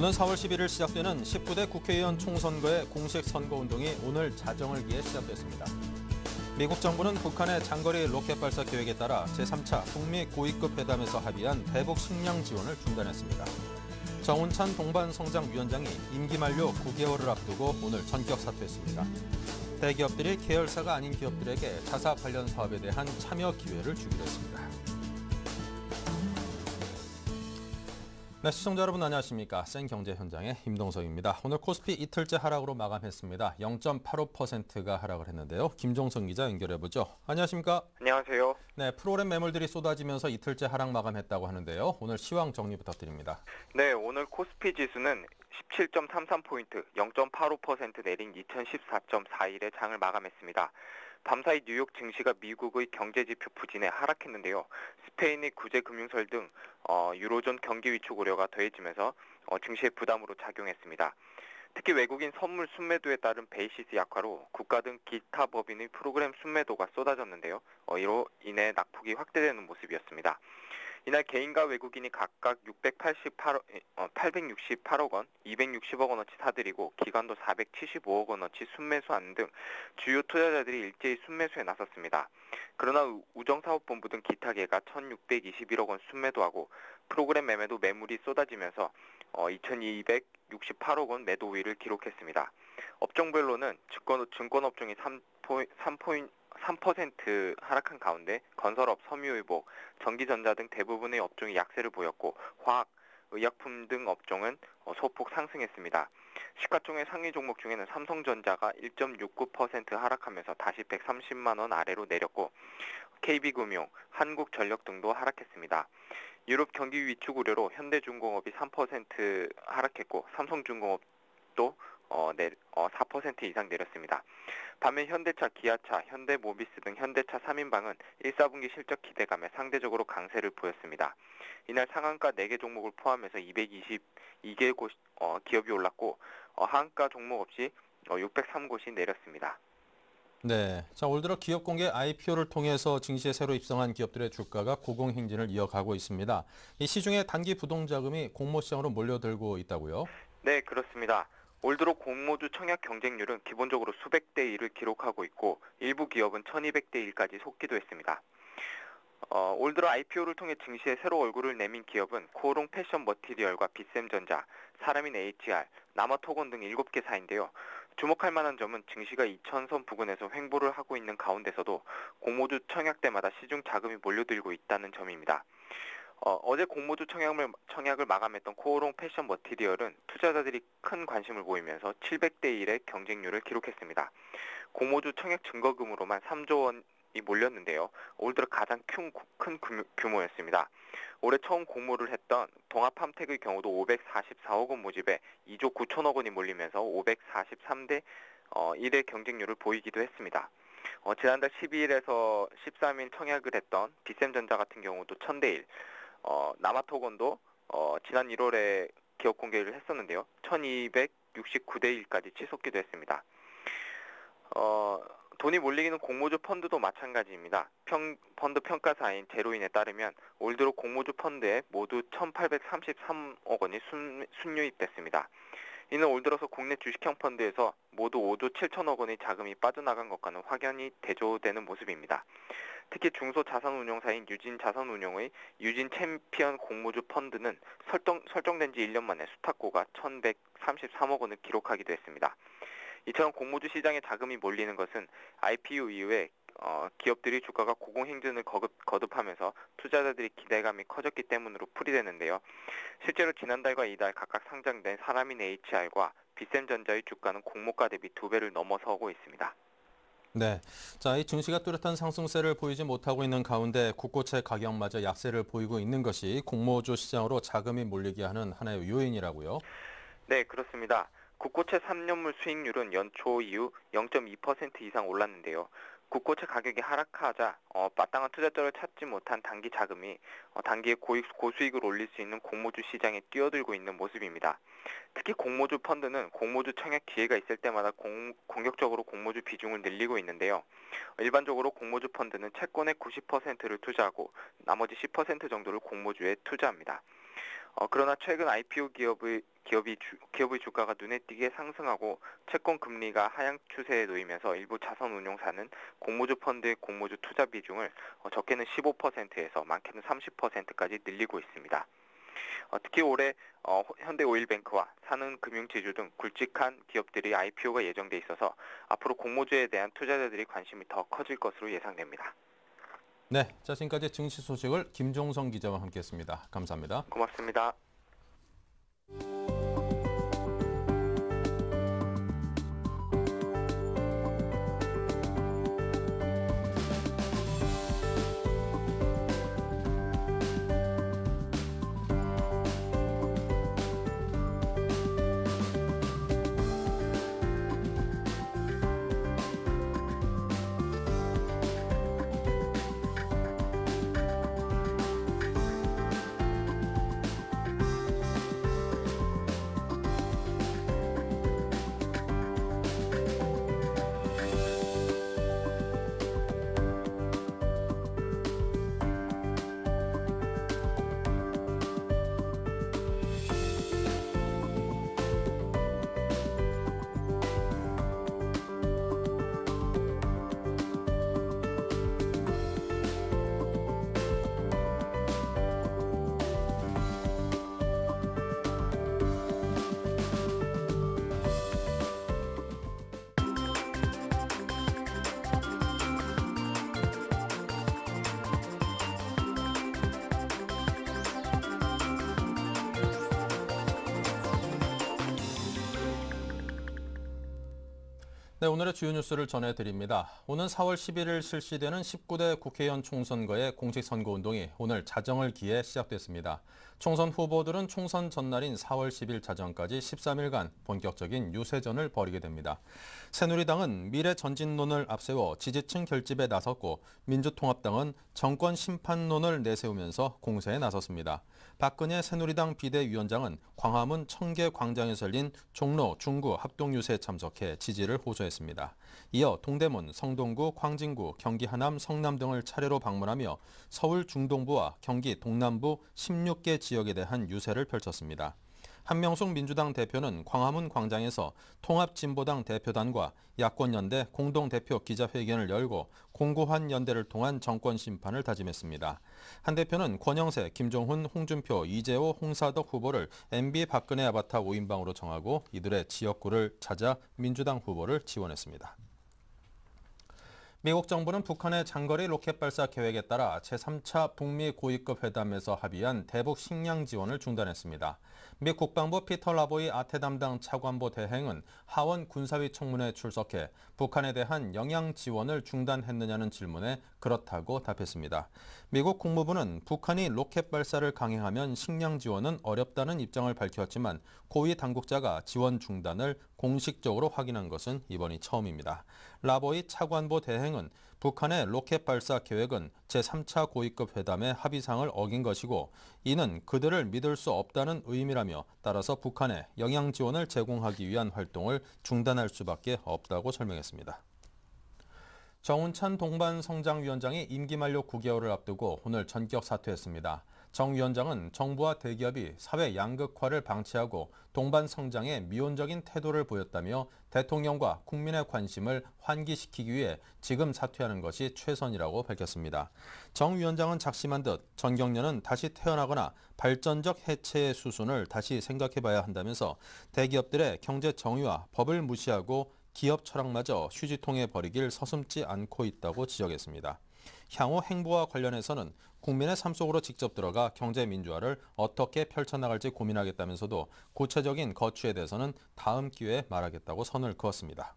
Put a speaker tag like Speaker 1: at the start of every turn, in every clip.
Speaker 1: 오는 4월 11일 시작되는 19대 국회의원 총선거의 공식 선거운동이 오늘 자정을 기해 시작됐습니다. 미국 정부는 북한의 장거리 로켓 발사 계획에 따라 제3차 북미 고위급 회담에서 합의한 대북 식량 지원을 중단했습니다. 정운찬 동반성장위원장이 임기 만료 9개월을 앞두고 오늘 전격 사퇴했습니다. 대기업들이 계열사가 아닌 기업들에게 자사 관련 사업에 대한 참여 기회를 주기로 했습니다. 네, 시청자 여러분 안녕하십니까. 생경제 현장의 임동석입니다. 오늘 코스피 이틀째 하락으로 마감했습니다. 0.85%가 하락을 했는데요. 김종성 기자 연결해보죠. 안녕하십니까.
Speaker 2: 안녕하세요.
Speaker 1: 네, 프로그램 매물들이 쏟아지면서 이틀째 하락 마감했다고 하는데요. 오늘 시황 정리 부탁드립니다.
Speaker 2: 네, 오늘 코스피 지수는 17.33포인트, 0.85% 내린 2014.41의 장을 마감했습니다. 밤사이 뉴욕 증시가 미국의 경제지표 부진에 하락했는데요. 스페인의 구제금융설 등 유로존 경기 위축 우려가 더해지면서 증시의 부담으로 작용했습니다. 특히 외국인 선물 순매도에 따른 베이시스 약화로 국가 등 기타 법인의 프로그램 순매도가 쏟아졌는데요. 이로 인해 낙폭이 확대되는 모습이었습니다. 이날 개인과 외국인이 각각 868억 원, 260억 원어치 사들이고 기관도 475억 원어치 순매수하는 등 주요 투자자들이 일제히 순매수에 나섰습니다. 그러나 우정사업본부 등 기타계가 1,621억 원 순매도하고 프로그램 매매도 매물이 쏟아지면서 2,268억 원 매도 우위를 기록했습니다. 업종별로는 증권업종이 3% 하락한 가운데 건설업, 섬유의복, 전기전자 등 대부분의 업종이 약세를 보였고 화학, 의약품 등 업종은 소폭 상승했습니다. 시가총액 상위 종목 중에는 삼성전자가 1.69% 하락하면서 다시 130만 원 아래로 내렸고 KB금융, 한국전력 등도 하락했습니다. 유럽 경기 위축 우려로 현대중공업이 3% 하락했고 삼성중공업도 4% 이상 내렸습니다. 반면 현대차, 기아차, 현대모비스 등 현대차 3인방은 1, 4분기 실적 기대감에 상대적으로 강세를 보였습니다. 이날 상한가 4개 종목을 포함해서 222개 기업이 올랐고 하한가 종목 없이 603곳이 내렸습니다.
Speaker 1: 네, 자, 올 들어 기업 공개 IPO를 통해서 증시에 새로 입성한 기업들의 주가가 고공행진을 이어가고 있습니다. 이 시중에 단기 부동자금이 공모시장으로 몰려들고 있다고요?
Speaker 2: 네, 그렇습니다. 올 들어 공모주 청약 경쟁률은 기본적으로 수백 대 1을 기록하고 있고 일부 기업은 1200대 1까지 속기도 했습니다. 올 들어 IPO를 통해 증시에 새로 얼굴을 내민 기업은 코오롱 패션 머티리얼과 빗셈전자, 사람인 HR, 남아토건 등 7개사인데요. 주목할 만한 점은 증시가 2000선 부근에서 횡보를 하고 있는 가운데서도 공모주 청약 때마다 시중 자금이 몰려들고 있다는 점입니다. 어제 공모주 청약을 마감했던 코오롱 패션 머티리얼은 투자자들이 큰 관심을 보이면서 700대 1의 경쟁률을 기록했습니다. 공모주 청약 증거금으로만 3조 원이 몰렸는데요. 올 들어 가장 큰 규모였습니다. 올해 처음 공모를 했던 동아팜텍의 경우도 544억 원 모집에 2조 9천억 원이 몰리면서 543대 1의 경쟁률을 보이기도 했습니다. 지난달 12일에서 13일 청약을 했던 빗셈전자 같은 경우도 1000대 1, 남아토건도 지난 1월에 기업 공개를 했었는데요. 1269대 1까지 치솟기도 했습니다. 돈이 몰리는 공모주 펀드도 마찬가지입니다. 펀드 평가사인 제로인에 따르면 올 들어 공모주 펀드에 모두 1,833억 원이 순유입됐습니다. 이는 올 들어서 국내 주식형 펀드에서 모두 5조 7천억 원의 자금이 빠져나간 것과는 확연히 대조되는 모습입니다. 특히 중소자산운용사인 유진자산운용의 유진챔피언 공모주 펀드는 설정된 지 1년 만에 수탁고가 1,133억 원을 기록하기도 했습니다. 이처럼 공모주 시장에 자금이 몰리는 것은 IPO 이후에 기업들이 주가가 고공행진을 거듭하면서 투자자들이 기대감이 커졌기 때문으로 풀이되는데요. 실제로 지난달과 이달 각각 상장된 사람인 HR과 빗셈전자의 주가는 공모가 대비 2배를 넘어서고 있습니다.
Speaker 1: 네, 자, 이 증시가 뚜렷한 상승세를 보이지 못하고 있는 가운데 국고채 가격마저 약세를 보이고 있는 것이 공모주 시장으로 자금이 몰리게 하는 하나의 요인이라고요?
Speaker 2: 네, 그렇습니다. 국고채 3년물 수익률은 연초 이후 0.2% 이상 올랐는데요. 국고채 가격이 하락하자 마땅한 투자처를 찾지 못한 단기 자금이 단기에 고수익을 올릴 수 있는 공모주 시장에 뛰어들고 있는 모습입니다. 특히 공모주 펀드는 공모주 청약 기회가 있을 때마다 공격적으로 공모주 비중을 늘리고 있는데요. 일반적으로 공모주 펀드는 채권의 90%를 투자하고 나머지 10% 정도를 공모주에 투자합니다. 그러나 최근 IPO 기업의 주가가 눈에 띄게 상승하고 채권 금리가 하향 추세에 놓이면서 일부 자선 운용사는 공모주 펀드의 공모주 투자 비중을 적게는 15%에서 많게는 30%까지 늘리고 있습니다. 특히 올해 현대오일뱅크와 산은금융지주 등 굵직한 기업들이 IPO가 예정돼 있어서 앞으로 공모주에 대한 투자자들의 관심이 더 커질 것으로 예상됩니다.
Speaker 1: 네, 자, 지금까지 증시 소식을 김종성 기자와 함께했습니다. 감사합니다.
Speaker 2: 고맙습니다.
Speaker 1: 네, 오늘의 주요 뉴스를 전해드립니다. 오는 4월 11일 실시되는 19대 국회의원 총선거의 공식 선거운동이 오늘 자정을 기해 시작됐습니다. 총선 후보들은 총선 전날인 4월 10일 자정까지 13일간 본격적인 유세전을 벌이게 됩니다. 새누리당은 미래 전진론을 앞세워 지지층 결집에 나섰고 민주통합당은 정권 심판론을 내세우면서 공세에 나섰습니다. 박근혜 새누리당 비대위원장은 광화문 청계광장에서 열린 종로, 중구 합동유세에 참석해 지지를 호소했습니다. 이어 동대문, 성동구, 광진구, 경기 하남, 성남 등을 차례로 방문하며 서울 중동부와 경기 동남부 16개 지역에 대한 유세를 펼쳤습니다. 한명숙 민주당 대표는 광화문 광장에서 통합진보당 대표단과 야권연대 공동대표 기자회견을 열고 공고한 연대를 통한 정권 심판을 다짐했습니다. 한 대표는 권영세, 김종훈, 홍준표, 이재호, 홍사덕 후보를 MB 박근혜 아바타 5인방으로 정하고 이들의 지역구를 찾아 민주당 후보를 지원했습니다. 미국 정부는 북한의 장거리 로켓 발사 계획에 따라 제3차 북미 고위급 회담에서 합의한 대북 식량 지원을 중단했습니다. 미 국방부 피터 라보이 아태 담당 차관보 대행은 하원 군사위 청문회에 출석해 북한에 대한 영양 지원을 중단했느냐는 질문에 그렇다고 답했습니다. 미국 국무부는 북한이 로켓 발사를 강행하면 식량 지원은 어렵다는 입장을 밝혔지만 고위 당국자가 지원 중단을 공식적으로 확인한 것은 이번이 처음입니다. 라보이 차관보 대행은 북한의 로켓 발사 계획은 제3차 고위급 회담의 합의사항을 어긴 것이고 이는 그들을 믿을 수 없다는 의미라며 따라서 북한에 영양 지원을 제공하기 위한 활동을 중단할 수밖에 없다고 설명했습니다. 정운찬 동반성장위원장이 임기 만료 9개월을 앞두고 오늘 전격 사퇴했습니다. 정 위원장은 정부와 대기업이 사회 양극화를 방치하고 동반 성장에 미온적인 태도를 보였다며 대통령과 국민의 관심을 환기시키기 위해 지금 사퇴하는 것이 최선이라고 밝혔습니다. 정 위원장은 작심한 듯 전경련은 다시 태어나거나 발전적 해체의 수순을 다시 생각해봐야 한다면서 대기업들의 경제 정의와 법을 무시하고 기업 철학마저 휴지통에 버리길 서슴지 않고 있다고 지적했습니다. 향후 행보와 관련해서는 국민의 삶 속으로 직접 들어가 경제 민주화를 어떻게 펼쳐나갈지 고민하겠다면서도 구체적인 거취에 대해서는 다음 기회에 말하겠다고 선을 그었습니다.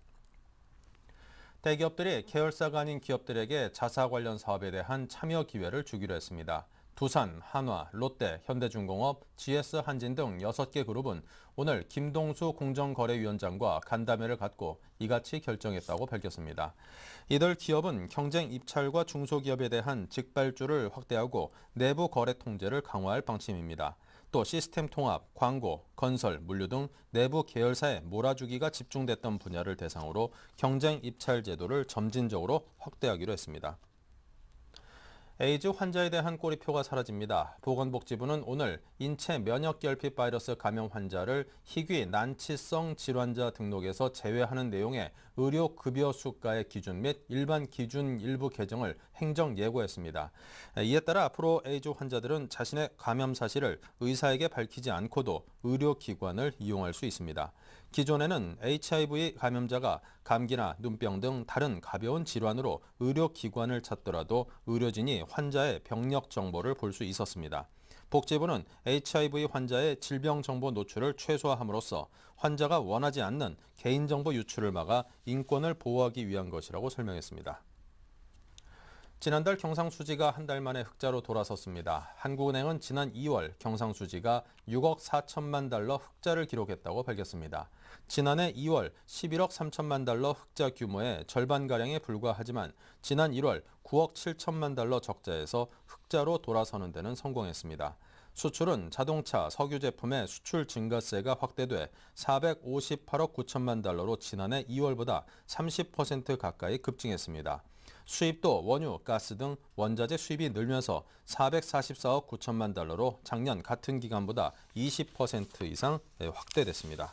Speaker 1: 대기업들이 계열사가 아닌 기업들에게 자사 관련 사업에 대한 참여 기회를 주기로 했습니다. 두산, 한화, 롯데, 현대중공업, GS한진 등 6개 그룹은 오늘 김동수 공정거래위원장과 간담회를 갖고 이같이 결정했다고 밝혔습니다. 이들 기업은 경쟁 입찰과 중소기업에 대한 직발주를 확대하고 내부 거래 통제를 강화할 방침입니다. 또 시스템 통합, 광고, 건설, 물류 등 내부 계열사의 몰아주기가 집중됐던 분야를 대상으로 경쟁 입찰 제도를 점진적으로 확대하기로 했습니다. 에이즈 환자에 대한 꼬리표가 사라집니다. 보건복지부는 오늘 인체 면역결핍 바이러스 감염 환자를 희귀 난치성 질환자 등록에서 제외하는 내용의 의료급여 수가의 기준 및 일반 기준 일부 개정을 행정 예고했습니다. 이에 따라 앞으로 에이즈 환자들은 자신의 감염 사실을 의사에게 밝히지 않고도 의료기관을 이용할 수 있습니다. 기존에는 HIV 감염자가 감기나 눈병 등 다른 가벼운 질환으로 의료기관을 찾더라도 의료진이 환자의 병력 정보를 볼 수 있었습니다. 복지부는 HIV 환자의 질병 정보 노출을 최소화함으로써 환자가 원하지 않는 개인정보 유출을 막아 인권을 보호하기 위한 것이라고 설명했습니다. 지난달 경상수지가 한 달 만에 흑자로 돌아섰습니다. 한국은행은 지난 2월 경상수지가 6억 4천만 달러 흑자를 기록했다고 밝혔습니다. 지난해 2월 11억 3천만 달러 흑자 규모의 절반가량에 불과하지만 지난 1월 9억 7천만 달러 적자에서 흑자로 돌아서는 데는 성공했습니다. 수출은 자동차, 석유 제품의 수출 증가세가 확대돼 458억 9천만 달러로 지난해 2월보다 30% 가까이 급증했습니다. 수입도 원유, 가스 등 원자재 수입이 늘면서 444억 9천만 달러로 작년 같은 기간보다 20% 이상 확대됐습니다.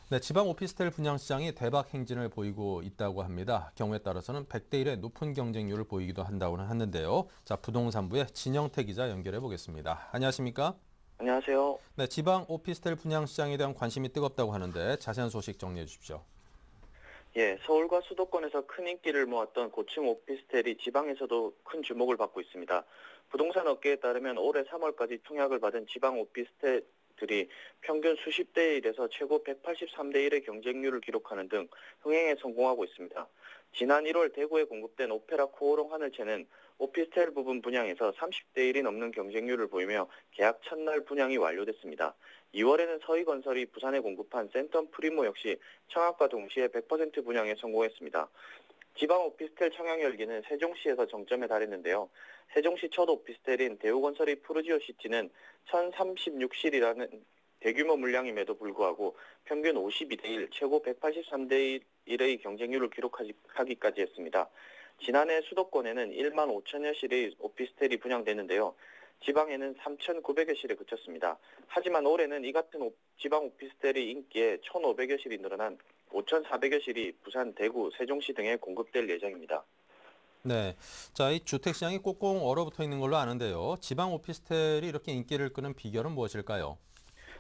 Speaker 1: 네, 지방 오피스텔 분양 시장이 대박 행진을 보이고 있다고 합니다. 경우에 따라서는 100대 1의 높은 경쟁률을 보이기도 한다고는 하는데요. 자, 부동산부의 진영태 기자 연결해 보겠습니다. 안녕하십니까?
Speaker 3: 안녕하세요.
Speaker 1: 네, 지방 오피스텔 분양 시장에 대한 관심이 뜨겁다고 하는데 자세한 소식 정리해 주십시오.
Speaker 3: 예, 서울과 수도권에서 큰 인기를 모았던 고층 오피스텔이 지방에서도 큰 주목을 받고 있습니다. 부동산 업계에 따르면 올해 3월까지 청약을 받은 지방 오피스텔들이 평균 수십 대 1에서 최고 183대 1의 경쟁률을 기록하는 등 흥행에 성공하고 있습니다. 지난 1월 대구에 공급된 오페라 코오롱 하늘채는 오피스텔 부분 분양에서 30대 1이 넘는 경쟁률을 보이며 계약 첫날 분양이 완료됐습니다. 2월에는 서희건설이 부산에 공급한 센텀 프리모 역시 청약과 동시에 100% 분양에 성공했습니다. 지방 오피스텔 청약 열기는 세종시에서 정점에 달했는데요. 세종시 첫 오피스텔인 대우건설의 푸르지오시티는 1036실이라는 대규모 물량임에도 불구하고 평균 52대 1, 최고 183대 1의 경쟁률을 기록하기까지 했습니다. 지난해 수도권에는 1만 5천여 실의 오피스텔이 분양됐는데요. 지방에는 3,900여 실에 그쳤습니다. 하지만 올해는 이 같은 지방 오피스텔의 인기에 1,500여 실이 늘어난 5,400여 실이 부산, 대구, 세종시 등에 공급될 예정입니다.
Speaker 1: 네, 자, 이 주택 시장이 꽁꽁 얼어붙어 있는 걸로 아는데요. 지방 오피스텔이 이렇게 인기를 끄는 비결은 무엇일까요?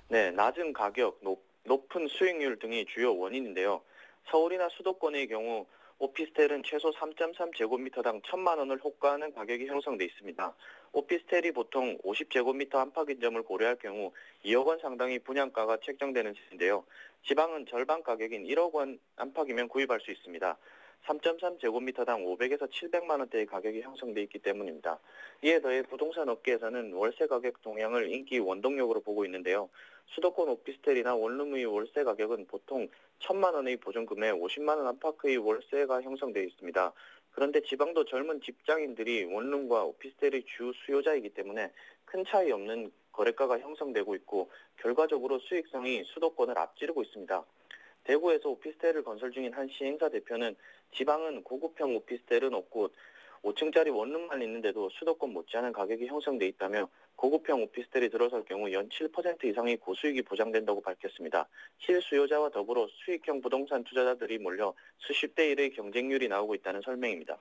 Speaker 3: 네, 낮은 가격, 높은 수익률 등이 주요 원인인데요. 서울이나 수도권의 경우 오피스텔은 최소 3.3제곱미터당 1,000만 원을 호가하는 가격이 형성돼 있습니다. 오피스텔이 보통 50제곱미터 안팎인 점을 고려할 경우 2억 원 상당의 분양가가 책정되는 시인데요. 지방은 절반 가격인 1억 원 안팎이면 구입할 수 있습니다. 3.3제곱미터당 500에서 700만 원대의 가격이 형성돼 있기 때문입니다. 이에 더해 부동산 업계에서는 월세 가격 동향을 인기 원동력으로 보고 있는데요. 수도권 오피스텔이나 원룸의 월세 가격은 보통 1,000만 원의 보증금에 50만 원 안팎의 월세가 형성되어 있습니다. 그런데 지방도 젊은 직장인들이 원룸과 오피스텔의 주 수요자이기 때문에 큰 차이 없는 거래가가 형성되고 있고 결과적으로 수익성이 수도권을 앞지르고 있습니다. 대구에서 오피스텔을 건설 중인 한 시행사 대표는 지방은 고급형 오피스텔은 없고 5층짜리 원룸만 있는데도 수도권 못지않은 가격이 형성돼 있다며 고급형 오피스텔이 들어설 경우 연 7% 이상의 고수익이 보장된다고 밝혔습니다. 실수요자와 더불어 수익형 부동산 투자자들이 몰려 수십 대 1의 경쟁률이 나오고 있다는 설명입니다.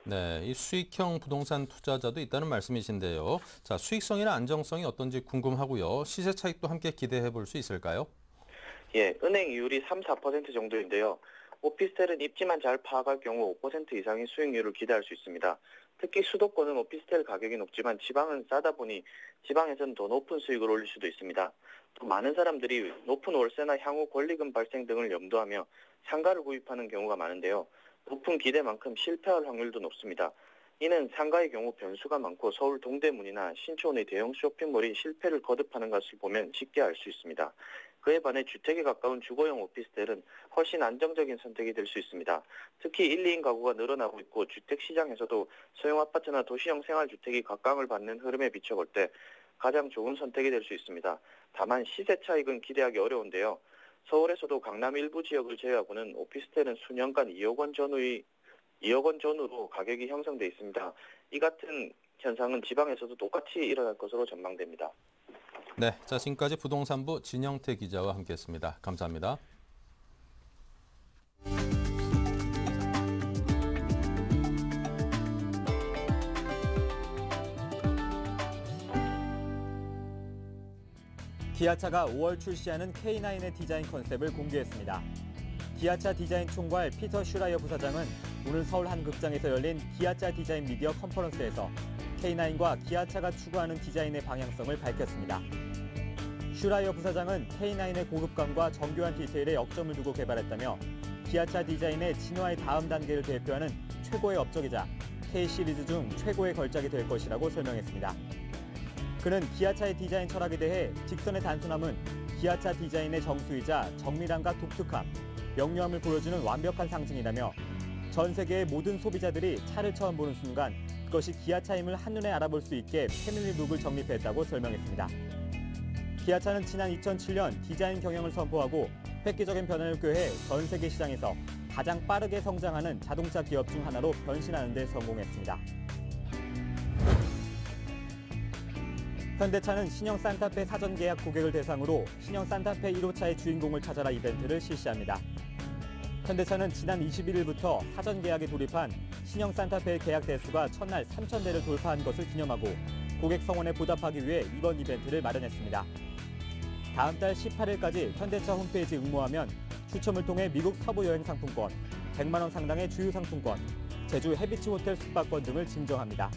Speaker 1: 네, 이 수익형 부동산 투자자도 있다는 말씀이신데요. 자, 수익성이나 안정성이 어떤지 궁금하고요. 시세 차익도 함께 기대해 볼 수 있을까요?
Speaker 3: 예, 은행 이율이 3-4% 정도인데요. 오피스텔은 입지만 잘 파악할 경우 5% 이상의 수익률을 기대할 수 있습니다. 특히 수도권은 오피스텔 가격이 높지만 지방은 싸다 보니 지방에서는 더 높은 수익을 올릴 수도 있습니다. 또 많은 사람들이 높은 월세나 향후 권리금 발생 등을 염두하며 상가를 구입하는 경우가 많은데요. 높은 기대만큼 실패할 확률도 높습니다. 이는 상가의 경우 변수가 많고 서울 동대문이나 신촌의 대형 쇼핑몰이 실패를 거듭하는 것을 보면 쉽게 알 수 있습니다. 그에 반해 주택에 가까운 주거용 오피스텔은 훨씬 안정적인 선택이 될 수 있습니다. 특히 1, 2인 가구가 늘어나고 있고 주택 시장에서도 소형 아파트나 도시형 생활주택이 각광을 받는 흐름에 비춰볼 때 가장 좋은 선택이 될 수 있습니다. 다만 시세 차익은 기대하기 어려운데요. 서울에서도 강남 일부 지역을 제외하고는 오피스텔은 수년간 2억 원 전후의 2억 원 전후로 가격이 형성돼 있습니다. 이 같은 현상은 지방에서도 똑같이 일어날 것으로 전망됩니다.
Speaker 1: 네, 자 지금까지 부동산부 진영태 기자와 함께했습니다. 감사합니다.
Speaker 4: 기아차가 5월 출시하는 K9의 디자인 컨셉을 공개했습니다. 기아차 디자인 총괄 피터 슈라이어 부사장은 오늘 서울 한 극장에서 열린 기아차 디자인 미디어 컨퍼런스에서 K9과 기아차가 추구하는 디자인의 방향성을 밝혔습니다. 슈라이어 부사장은 K9의 고급감과 정교한 디테일에 역점을 두고 개발했다며 기아차 디자인의 진화의 다음 단계를 대표하는 최고의 업적이자 K 시리즈 중 최고의 걸작이 될 것이라고 설명했습니다. 그는 기아차의 디자인 철학에 대해 직선의 단순함은 기아차 디자인의 정수이자 정밀함과 독특함, 명료함을 보여주는 완벽한 상징이라며 전 세계의 모든 소비자들이 차를 처음 보는 순간 그것이 기아차임을 한눈에 알아볼 수 있게 패밀리 룩을 정립했다고 설명했습니다. 기아차는 지난 2007년 디자인 경영을 선포하고 획기적인 변화를 꾀해 전 세계 시장에서 가장 빠르게 성장하는 자동차 기업 중 하나로 변신하는 데 성공했습니다. 현대차는 신형 산타페 사전 계약 고객을 대상으로 신형 산타페 1호차의 주인공을 찾아라 이벤트를 실시합니다. 현대차는 지난 21일부터 사전 계약에 돌입한 신형 산타페의 계약 대수가 첫날 3,000대를 돌파한 것을 기념하고 고객 성원에 보답하기 위해 이번 이벤트를 마련했습니다. 다음 달 18일까지 현대차 홈페이지 응모하면 추첨을 통해 미국 서부 여행 상품권, 100만 원 상당의 주유 상품권, 제주 해비치 호텔 숙박권 등을 증정합니다.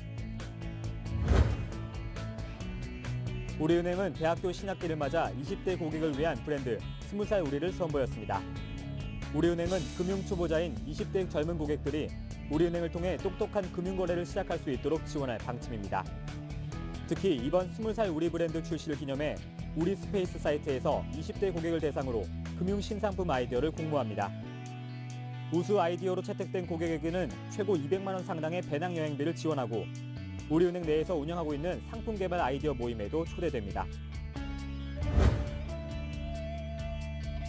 Speaker 4: 우리은행은 대학교 신학기를 맞아 20대 고객을 위한 브랜드 20살 우리를 선보였습니다. 우리은행은 금융 초보자인 20대 젊은 고객들이 우리은행을 통해 똑똑한 금융거래를 시작할 수 있도록 지원할 방침입니다. 특히 이번 20살 우리 브랜드 출시를 기념해 우리 스페이스 사이트에서 20대 고객을 대상으로 금융 신상품 아이디어를 공모합니다. 우수 아이디어로 채택된 고객에게는 최고 200만 원 상당의 배낭여행비를 지원하고 우리은행 내에서 운영하고 있는 상품 개발 아이디어 모임에도 초대됩니다.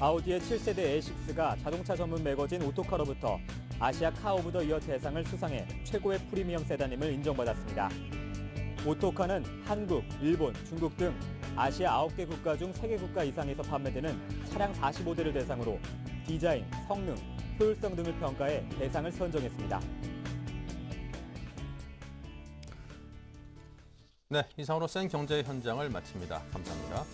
Speaker 4: 아우디의 7세대 A6가 자동차 전문 매거진 오토카로부터 아시아 카 오브 더 이어 대상을 수상해 최고의 프리미엄 세단임을 인정받았습니다. 오토카는 한국, 일본, 중국 등 아시아 9개 국가 중 3개 국가 이상에서 판매되는 차량 45대를 대상으로 디자인, 성능, 효율성 등을 평가해 대상을 선정했습니다.
Speaker 1: 네, 이상으로 센 경제의 현장을 마칩니다. 감사합니다.